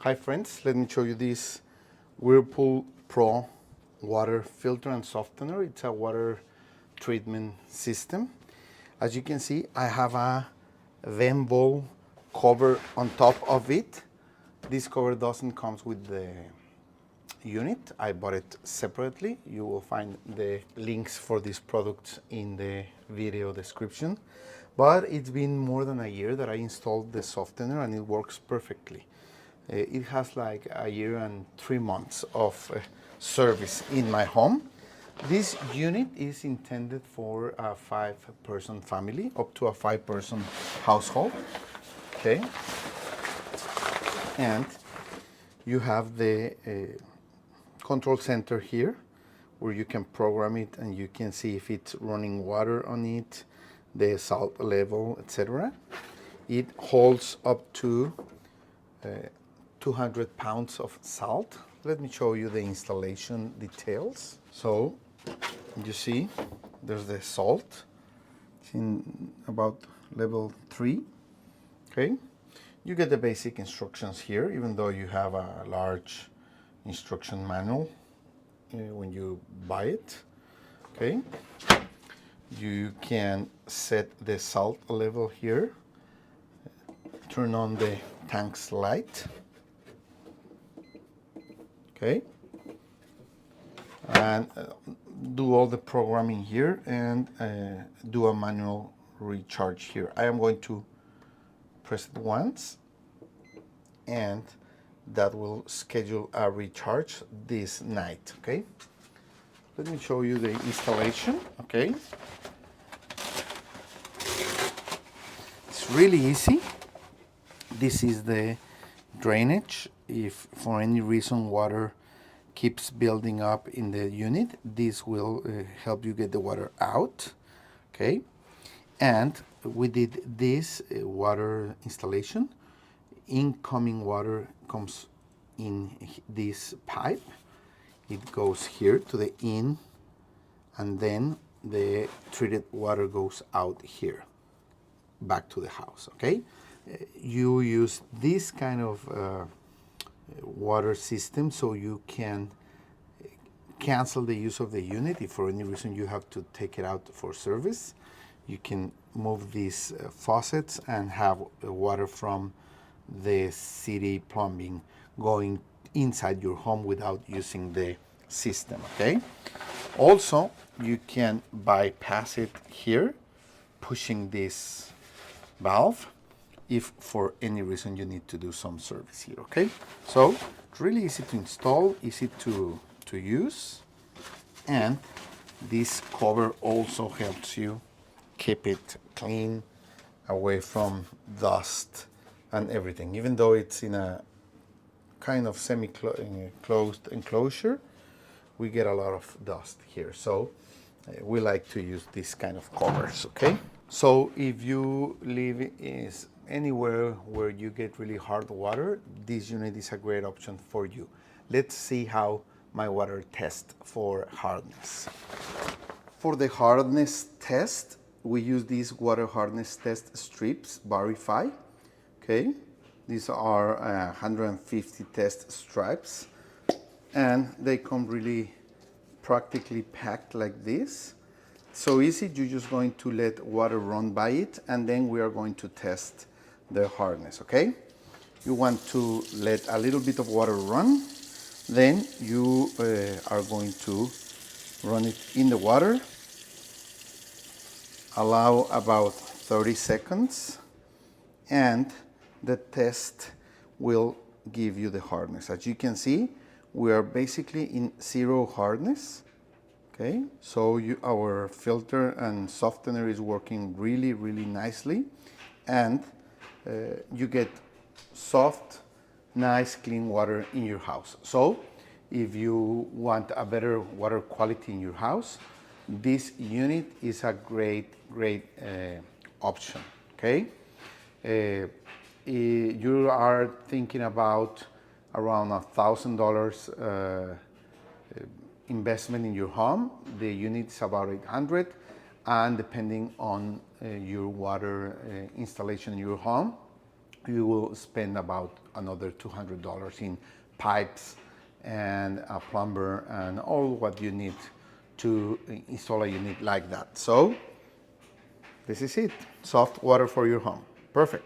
Hi friends, let me show you this Whirpool Pro water filter and softener. It's a water treatment system. As you can see, I have a Vembo cover on top of it. This cover doesn't come with the unit. I bought it separately. You will find the links for these products in the video description. But it's been more than a year that I installed the softener and it works perfectly. It has like a year and 3 months of service in my home. This unit is intended for a 5-person family, up to a 5-person household. Okay, and you have the control center here where you can program it and you can see if it's running water on it, the salt level, etc. It holds up to 200 pounds of salt. Let me show you the installation details. So you see there's the salt. It's in about level 3. Okay, you get the basic instructions here, even though you have a large instruction manual when you buy it. Okay, you can set the salt level here, turn on the tank's light. Okay, and do all the programming here and do a manual recharge here. I am going to press it once and that will schedule a recharge this night. Okay, let me show you the installation. Okay, it's really easy. This is the drainage. If for any reason water keeps building up in the unit, this will help you get the water out. Okay, and we did this water installation. Incoming water comes in this pipe. It goes here to the in, and then the treated water goes out here back to the house. Okay, you use this kind of water system so you can cancel the use of the unit. If for any reason you have to take it out for service, you can move these faucets and have water from the city plumbing going inside your home without using the system. Okay, also you can bypass it here pushing this valve if for any reason you need to do some service here. Okay, so it's really easy to install, easy to use, and this cover also helps you keep it clean, away from dust and everything. Even though it's in a kind of semi-closed enclosure, we get a lot of dust here, so we like to use this kind of covers. Okay, so if you live anywhere where you get really hard water, this unit is a great option for you. Let's see how my water tests for hardness. For the hardness test, we use these water hardness test strips, Verify. Okay, these are 150 test stripes, and they come really practically packed like this. So easy, you're just going to let water run by it, and then we are going to test the hardness. Okay, you want to let a little bit of water run, then you are going to run it in the water, allow about 30 seconds, and the test will give you the hardness. As you can see, we are basically in 0 hardness. Okay, so our filter and softener is working really, really nicely, and you get soft, nice, clean water in your house. So if you want a better water quality in your house, this unit is a great option. Okay, you are thinking about around $1,000 investment in your home. The unit is about $800, and depending on your water installation in your home, you will spend about another $200 in pipes and a plumber and all what you need to install a unit like that. So this is it, soft water for your home. Perfect.